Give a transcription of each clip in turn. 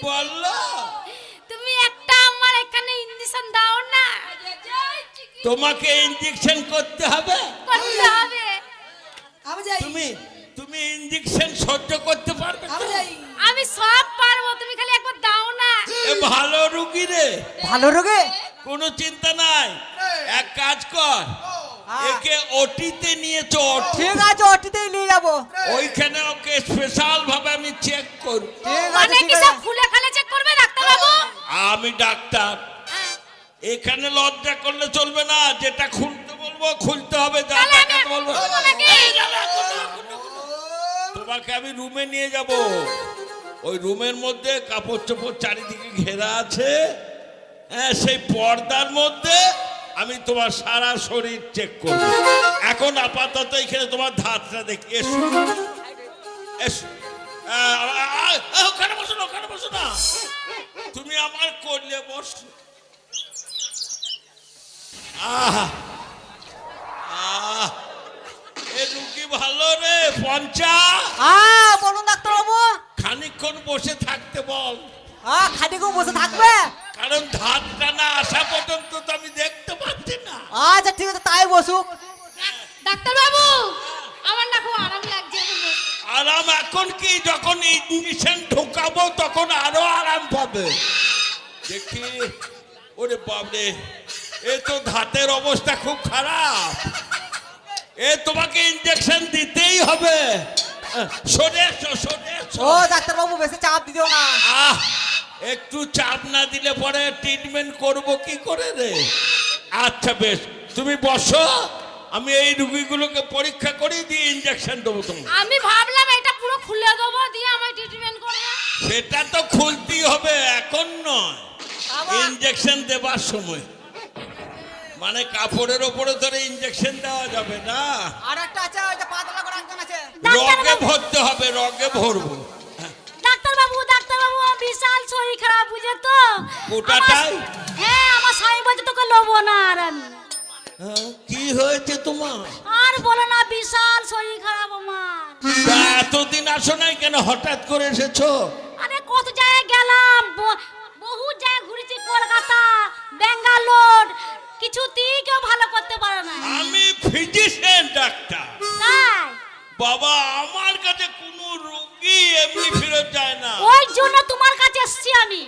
বললো তুমি একটা আমার এখানে ইনজেকশন দাও না। তোমাকে ইনজেকশন করতে হবে। করতে হবে। আমি যাই। তুমি ইনজেকশন সহ্য করতে পারবে? আমি যাই। আমি সব পারবো, তুমি খালি একবার দাও না। এ ভালো রুগী রে। ভালো রোগে কোনো চিন্তা নাই, এক কাজ কর, একে ওটিতে নিয়ে চল। ঠিক আছে, ওটিতেই নিয়ে যাবো। ওইখানে ওকে স্পেশাল ভাবে আমি চেক করব। মানে কি সব খুলে খালে চেক করবে ডাক্তার বাবু? আমি ডাক্তার, এখানে লজ্জা করলে চলবে না। যেটা খুলতে বলবো খুলতে হবে, যা দেখাতে বলবো। তোমাকে আমি রুমে নিয়ে যাব। ওই রুমের মধ্যে কাপড় চোপড় চারিদিকে ঘেরা আছে। হ্যাঁ, সেই পর্দার মধ্যে আমি তোমার সারা শরীর চেক করব। এখন আপাতত এখানে তোমার ধাতটা দেখি। এসো এসো, ওখানে বসো না, ওখানে বসো না, তুমি আমার করলে বসো। আহা আহ, এ রুগী ভালো রে পঞ্চা। বলুন ডাক্তার বাবু। খানিকক্ষণ বসে থাকতে বল। খাটিকেও বসে থাকবে? কারণ ধাতটা না আসা পর্যন্ত তো আমি দেখতে পাচ্ছি না। আচ্ছা ঠিক আছে, তাই বসুক। ডাক্তার বাবু, আমার না খুব আরাম লাগছে। আরাম এখন কি, যখন ইঞ্জেকশন ঢোকাবো তখন আরো আরাম পাবে। দেখি, ওরে বাবরে, এ তো ধাতের অবস্থা খুব খারাপ। এ তোমাকে ইঞ্জেকশন দিতেই হবে। সরে এসো, সরে এসো। ও ডাক্তার বাবু, বেশি চাপ দিও না। একটু চাপ না দিলে পরে ট্রিটমেন্ট করব কি করে রে? আচ্ছা বেশ, তুমি বসো, আমি এই রুগীগুলোকে পরীক্ষা করে দিয়ে ইঞ্জেকশন দেবো তোমাকে। আমি ভাবলাম এটা পুরো খুলে দেবো, দিয়ে আমি ট্রিটমেন্ট করবো। সেটা তো খুলতেই হবে, এখন নয়, ইঞ্জেকশন দেবার সময়। মানে কাপড়ের ওপরে ধরে ইঞ্জেকশন দেওয়া যাবে না। আর একটা আছে, ওইটা পাতলা করে একজন আছে। রগে ভরতে হবে, রগে ভরবো। ডাক্তার বাবু, বিশাল শরীর খারাপ, বুঝে তো? গোটাটাই? হ্যাঁ, আমার স্বামী বলছে তোকে লবো না। আর আমি কি হয়েছে তোমার? আর বলো না, বিশাল শরীর খারাপ আমার। এতদিন আসো নাই কেন, হঠাৎ করে এসেছো? আরে কত জায়গায় গেলাম, বহু জায়গায় ঘুরেছি, কলকাতা, বেঙ্গালোর, কিছুতেই কেউ ভালো করতে পারে না। আমি ফিজিশিয়ান ডাক্তার। তাই বাবা, আমার কাছে কোনো রোগী এমনি ফেরত যায় না। ওই জন্য তোমার কাছে এসেছি আমি।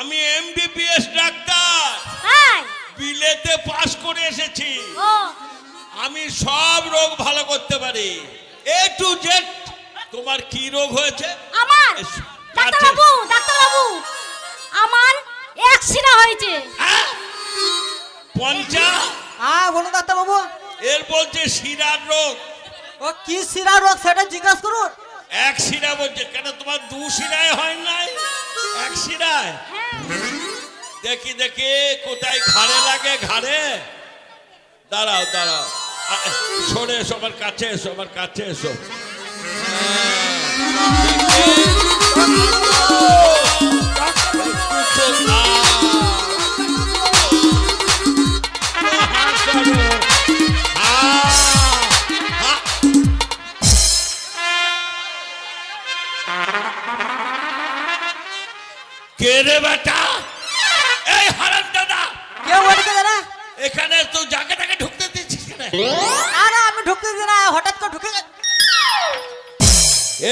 আমি এমবিবিএস ডাক্তার, তাই বিলেতে পাস করে এসেছি। ও, আমি সব রোগ ভালো করতে পারি, এ টু জেড। তোমার কি রোগ হয়েছে? আমার এসো, ডাক্তার কাছে। বাবু, আমার অ্যাক্সিডেন্ট হয়েছে। হ্যাঁ? পঞ্চা, বলুন ডাক্তার বাবু। এর বলছে শিরার রোগ। ও কি শিরা রোগ সেটা জিজ্ঞাসা করুন। এক শিরা বলছে, কেন তোমার দু শিরায় হয় নাই, এক শিরায়? দেখি দেখি, কোথায় ঘাড়ে লাগে, ঘাড়ে। দাঁড়াও দাঁড়াও, সরে এসো, আমার কাছে এসো, আমার কাছে এসো। কে রে বেটা? এই হারাম দাদা, কেউ বলতে না। এখানে তো জায়গাটাকে ঢুকতে দিচ্ছিস কেন? আরে আমি ঢুকতে দিই না, হঠাৎ করে ঢুকে গেছে।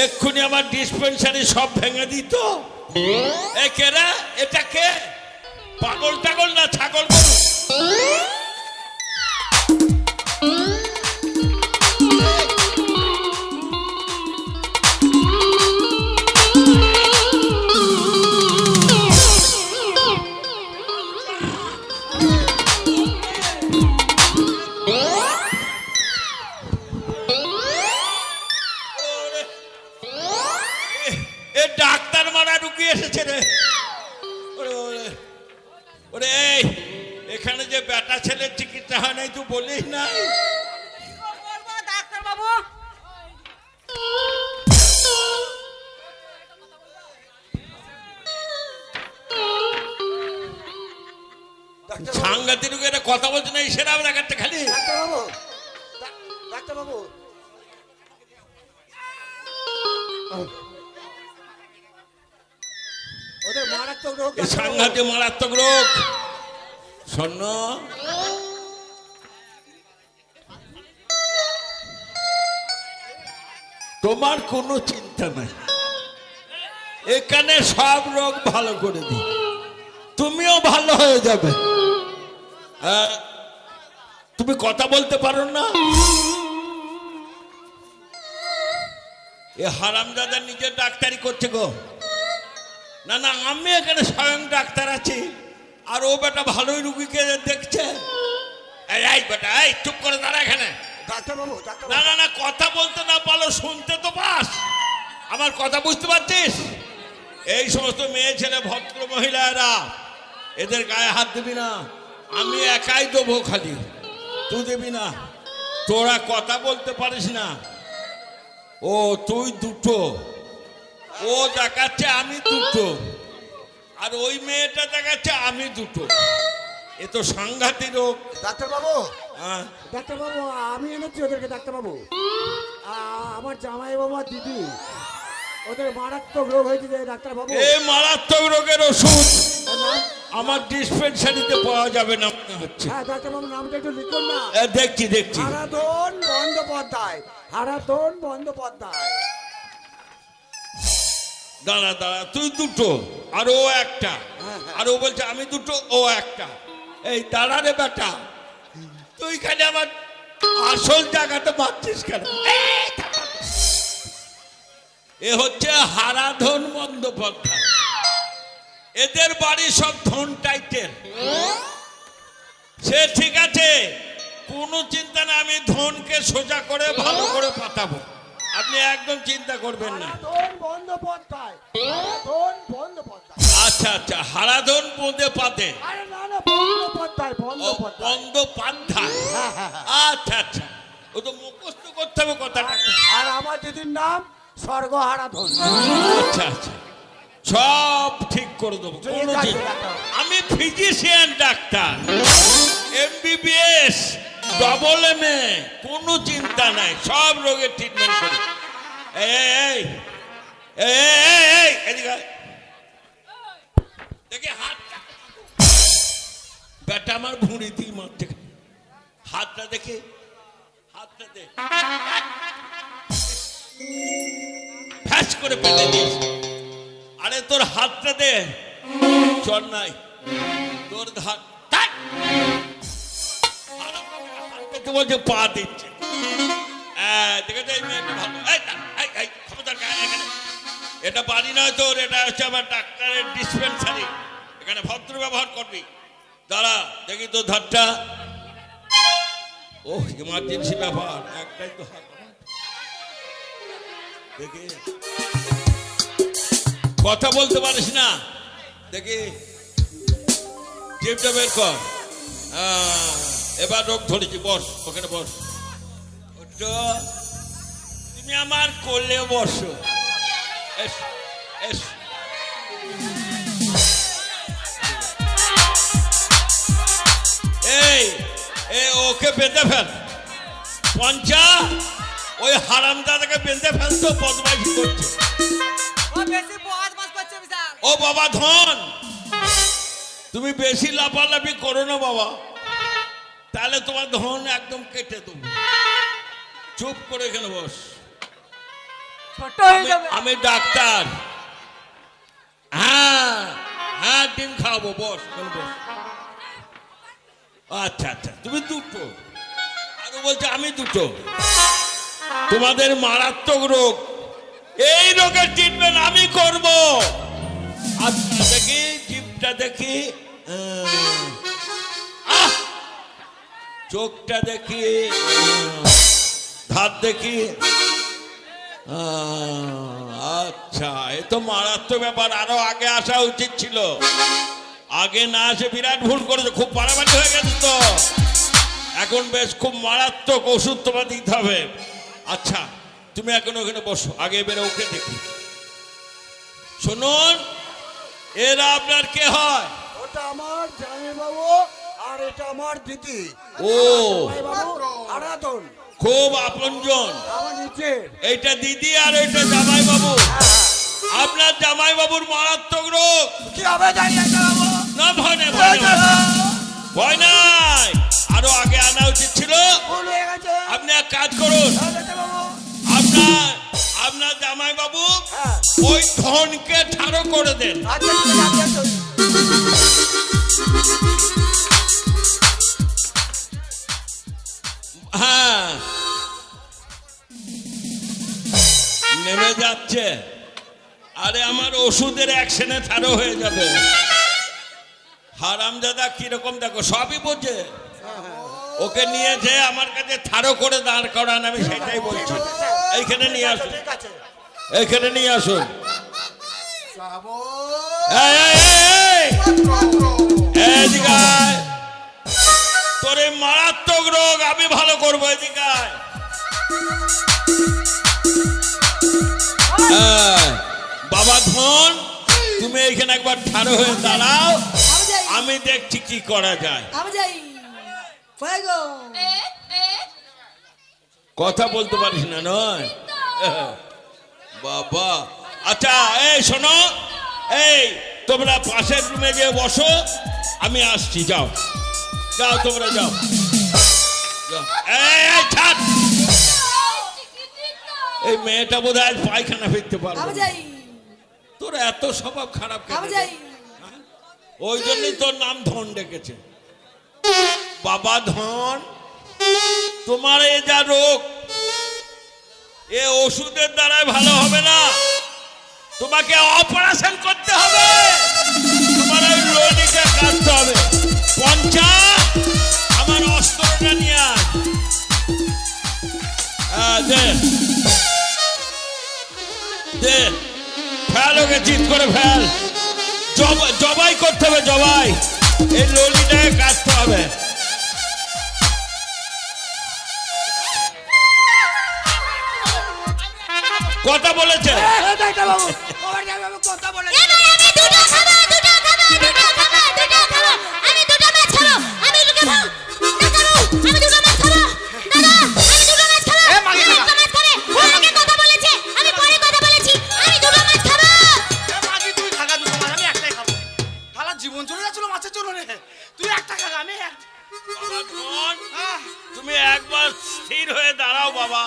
এক্ষুনি আমার ডিসপেন্সারি সব ভেঙে দিত। এ কে রে? এটা কে? পাগল টাগল না ছাগল গরু? ডাক্তার মারা ঢুকে এসেছে রে। ওরে, এখানে যে বেটা ছেলের চিকিৎসা হয় নাই, তুই বলিস না। ডাক্তার বাবু, সাংঘাতিক রোগে কথা বলছে না, সেরা দেখাচ্ছে খালি। ডাক্তার বাবু, ওদের মারাত্মক রোগ এই সাংঘাতিক মারাত্মক রোগ। শোন, তোমার কোনো চিন্তা নাই, এখানে সব রোগ ভালো করে দিই, তুমিও ভালো হয়ে যাবে। তুমি কথা বলতে পারো না? এ হারামজাদা নিজে ডাক্তারি করছে গো। না না, আমি এখানে স্বয়ং ডাক্তার আছি, আর ও বেটা ভালোই রুগীকে দেখছে। এই বেটা, এই চুপ করে দাঁড়া এখানে। ডাক্তারবাবু না না না, কথা বলতে না পারো, শুনতে তো পাস, আমার কথা বুঝতে পারছিস? এই সমস্ত মেয়ে ছেলে ভদ্র মহিলারা, এদের গায়ে হাত দিবি না, আমি একাই দেবো, খালি তুই দিবি না। তোরা কথা বলতে পারিস না। ও তুই দুটো, ও দেখাচ্ছে আমি দুটো, আর ওই মেয়েটা দেখাচ্ছে আমি দুটো। এ তো সাংঘাতিক রোগ। ডাক্তারবাবু হ্যাঁ, ডাক্তারবাবু আমি এনেছি ওদেরকে। ডাক্তারবাবু আমার জামাই বাবা দিদি, ওদের মারাত্মক রোগ হয়েছে যে ডাক্তারবাবু। এই মারাত্মক রোগের ওষুধ ওর নাম? আমার ডিসপেন্সারিতে পাওয়া যাবে না মনে হচ্ছে। হ্যাঁ ডাক্তারবাবু, নামটা একটু লিখুন না। দেখছি দেখছি। হারাধন বন্দ্যোপাধ্যায়, হারাধন বন্দ্যোপাধ্যায়। দাঁড়া দাঁড়া, তুই দুটো আর ও একটা, আর ও বলছে আমি দুটো ও একটা। এই দাঁড়া রে বেটা, তুই খালি আমার আসল জায়গাটা মারছিস কেন? এ হচ্ছে হারাধন বন্দ্যোপাধ্যায়, এদের বাড়ি সব ধন টাইটেল। সে ঠিক আছে, কোনো চিন্তা না, আমি ধনকে সোজা করে ভালো করে পাঠাবো, আপনি একদম চিন্তা করবেন না। হারাধন বন্দ্যোপাধ্যায়, হারাধন বন্দ্যোপাধ্যায়। আচ্ছা আচ্ছা, হারাধন বোঁদে পাতে, আরে না না, বন্দ্যোপাধ্যায়, বন্দ্যোপাধ্যায়। বন্দ্যোপাধ্যায়। হ্যাঁ, হ্যাঁ, হ্যাঁ। আচ্ছা আচ্ছা, ও তো মুখস্থ করতে হবে কথাটা। আর আমার দিদির নাম স্বর্গ হারাধন। আচ্ছা আচ্ছা, সব ঠিক করে দেবো, ঠিক কোনো আছে, চিন্তা- ডাক্তার। আমি physician doctor, MBBS double MA, কোনো চিন্তা নাই, সব রোগের ট্রিটমেন্ট করি। এই এই এই এই এই, এদিকে আয়। দেখি হাতটা, বেটা আমার ভুঁড়ি দিয়ে মারতে, হাতটা দেখে, হাতটা দে, ফ্যাস করে পেটে দিস। আরে তোর হাতটা দে, চল নাই তোর হাত বলছে পা দিচ্ছে। দেখেছো এই মেয়েটা ভালো? এই, খবরদার গায়ে এখানে। এটা বাড়ি নয় তোর, এটা হচ্ছে আমার ডাক্তারের ডিসপেন্সারি, এখানে ভদ্র ব্যবহার করবি। দাঁড়া দেখি তোর ধারটা। ও ইমার্জেন্সি ব্যাপার, একটাই তো হাত, দেখি কথা বলতে পারিস না, দেখি জিভটা বের কর। এবার রোগ ধরেছি, বস ওখানে বস। ওটো, তুমি আমার কোলে বসো। এস এস, এই ওকে বেঁধে ফেল পঞ্চা, ওই হারামদাদাকে বেঁধে ফেল, তো বদমাইশি করছে। ও বেশি বহাত মাস করছে বিশাল। ও বাবা ধন, তুমি বেশি লাফালাফি করো না বাবা, তাহলে তোমার ধন একদম কেটে দেবো। চুপ করে এখানে বস, ছোট হয়ে যাবে। আমি ডাক্তার। হ্যাঁ হ্যাঁ, ডিম খাওয়াবো, বস এখানে বস। আচ্ছা আচ্ছা, তুমি দুটো, আর ও বলছে আমি দুটো। তোমাদের মারাত্মক রোগ, এই রোগের ট্রিটমেন্ট আমি করব। আচ্ছা দেখি জিভটা দেখি, চোখটা দেখি, ধার দেখি। আচ্ছা, এ তো মারাত্মক ব্যাপার, আরো আগে আসা উচিত ছিল, আগে না আসে বিরাট ভুল করেছে, খুব বাড়াবাড়ি হয়ে গেছে তো। এখন বেশ খুব মারাত্মক ওষুধ তোমার দিতে হবে। আচ্ছা তুমি এখন ওখানে বসো, আগে এবারে ওকে দেখি। শুনুন, এরা আপনার কে হয়? ওটা আমার জামাই বাবু, আর এটা আমার দিদি। ও, জামাই বাবু হারাধন, খুব আপনজন। আমার নিচে। এইটা দিদি আর এইটা জামাই বাবু। আপনার জামাই বাবুর মারাত্মক রোগ। কি হবে জানি ডাক্তারবাবু? না ভয় নেই, ভয় নেই, ভয় নাই। আরো আগে আনা উচিত ছিল। ভুল হয়ে গেছে। আপনি এক কাজ করুন, হ্যাঁ, ডাক্তারবাবু। আপনার জামাই বাবু হ্যাঁ। ওই ধনকে ঠাড়ো করে দেন। আচ্ছা, ঠিক আছে, আচ্ছা, আচ্ছা। হ্যাঁ, নেমে যাচ্ছে। আরে আমার ওষুধের অ্যাকশনে ঠাড়ো হয়ে যাবে। হারামজাদা কিরকম দেখো, সবই বোঝে। ওকে নিয়েছে আমার কাছে ঠাড়ো করে দাঁড় করান, আমি সেটাই বলছি। এইখানে নিয়ে আসুন, ঠিক আছে। এইখানে নিয়ে আসুন। যাবো। এই, এই, এই, এই, এদিকে আয়। তোর এই মারাত্মক রোগ আমি ভালো করবো, এদিকে আয়। বাবা ধন, তুমি এইখানে একবার ঠাড়ো হয়ে দাঁড়াও, আমি যাই আমি দেখছি কি করা যায়। আমি যাই ফুয়েগো কথা বলতে পারিস না নয় বাবা। আচ্ছা এই শোনো, এই তোমরা পাশের রুমে গিয়ে বসো, আমি আসছি। যাও যাও, তোমরা যাও, যাও। এই, এই, ছাড়। এই মেয়েটা বোধ হয় পায়খানা ফিরতে পারবে আমি না। যাই তোর এত স্বভাব খারাপ কেন? আমি যাই ওই জন্যই তোর নাম ধন ডেকেছে। বাবা ধন, তোমার এ যা রোগ, এ ওষুধের দ্বারাই ভালো হবে না, তোমাকে অপারেশন করতে হবে। তোমার ওই রোগীকে কাটতে হবে। পঞ্চা, আমার অস্ত্রটা নিয়ে আয়। দে দে, ফেল ওকে, চিৎ করে ফেল। জবাই করতে হবে, জবাই। এই ললিটাকে কাটতে হবে। কথা বলেছে। হ্যাঁ, ডাক্তারবাবু। আমার ডাক্তারবাবু কথা বলেছে। এবার আমি দুটো খাবো, দুটো খাবো, দুটো খাবো, দুটো খাবো। আমি দুটো মাছ খাবো, আমি দুটো খাবো। ডাক্তারবাবু, আমি দুটো মাছ খাবো। দাদা, আমি দুটো মাছ খাবো। এ, মাগি আমি খাবা। দুটো মাছ খাবে। ও আগে কথা বলেছে, আমি পরে কথা বলেছি। আমি দুটো মাছ খাবো। তুই খাগা দুটো মাছ, আমি একটাই খাবো। শালা জীবন চলে যাচ্ছিল মাছের জন্য রে। তুই একটা খাগা, আমি বাবা ধন, তুমি একবার স্থির হয়ে দাঁড়াও বাবা।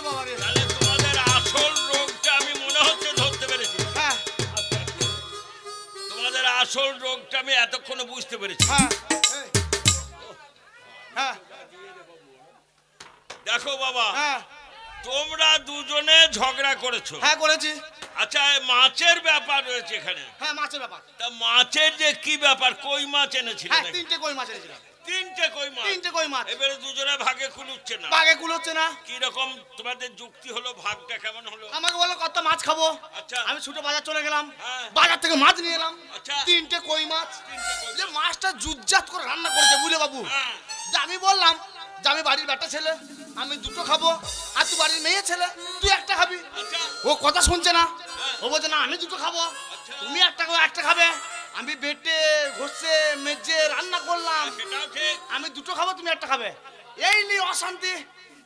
বাবা রে। তাহলে তোমাদের আসল রোগটা আমি মনে হচ্ছে ধরতে পেরেছি। হ্যাঁ তোমাদের আসল রোগটা আমি এতক্ষণে বুঝতে পেরেছি। হ্যাঁ হ্যাঁ দেখো বাবা, হ্যাঁ তোমরা দুজনে ঝগড়া করেছো। হ্যাঁ করেছি। আচ্ছা, মাছের ব্যাপার রয়েছে এখানে। হ্যাঁ মাছের ব্যাপার। তা মাছের যে কি ব্যাপার, কই মাছ এনেছিলে হ্যাঁ নাকি? 3টে কই মাছ এনেছিলাম। তিনটে কই মাছ। 3টে কই মাছ। এবারে দুজনে ভাগে কুলুচ্ছে না। বাগে কুলোচ্ছে না। কি রকম তোমাদের যুক্তি হলো, ভাগটা কেমন হলো? আমাকে বললো কত মাছ খাবো। আচ্ছা। আমি ছুটে বাজার চলে গেলাম। হ্যাঁ। বাজার থেকে মাছ নিয়ে এলাম। আচ্ছা। 3টে কই মাছ। তিনটে কই যে মাছটা জুজ্জাত করে রান্না করেছে বুঝলে বাবু। হ্যাঁ। যে আমি বললাম যে আমি বাড়ির বেটা ছেলে, আমি দুটো খাবো, আর তুই বাড়ির মেয়ে ছেলে, তুই একটা খাবি। আচ্ছা। ও কথা শুনছে না। হ্যাঁ। ও বলছে না আমি দুটো খাবো, আচ্ছা। তুমি একটা খাবে। আমি বেটে ঘষে মেজে রান্না করলাম, সেটাও ঠিক। আমি দুটো খাবো তুমি একটা খাবে। এই নিয়ে অশান্তি।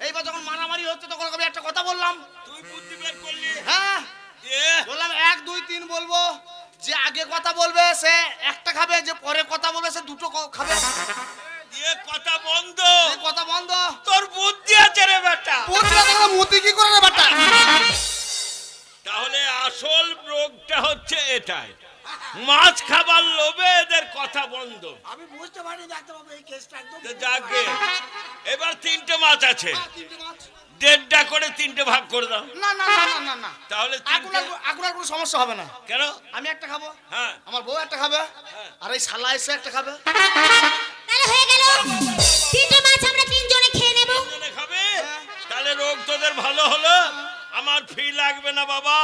এইবার যখন মারামারি হচ্ছে তখন আমি একটা কথা বললাম। তুই বুদ্ধি বের করলি। হ্যাঁ এ, বললাম 1 2 3 বলবো, যে আগে কথা বলবে সে একটা খাবে, যে পরে কথা বলবে সে দুটো খাবে। এ কথা বন্ধ। এই কথা বন্ধ। তোর বুদ্ধি আছে রে বেটা। পুরো কথা মুতি কি করে রে বেটা? তাহলে আসল রোগটা হচ্ছে এটাই, মাছ খাবার লোভে এদের কথা বন্ধ। আমি বুঝতে পারিনি ডাক্তারবাবু, এই কেসটা একদম। তো যাকে এবার 3টে মাছ আছে, 3টে মাছ। 1.5টা করে 3টে ভাগ করে দাও। না না না না না না, তাহলে এখন আর কোনো সমস্যা হবে না। কেন? আমি একটা খাবো, হ্যাঁ। আমার বউ একটা খাবে, আর এই শালা এসে একটা খাবে। তাহলে হয়ে গেল। তিনটে মাছ আমরা তিনজনে খেয়ে নেব। দুজনে খাবে, তাহলে রোগ তোদের ভালো হলো। আমার ফি লাগবে না বাবা,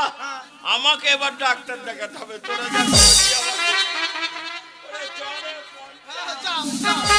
আমাকে এবার ডাক্তার দেখাতে হবে। তোরা যা করবি আমাকে। ওরে চল রে, যাও যাও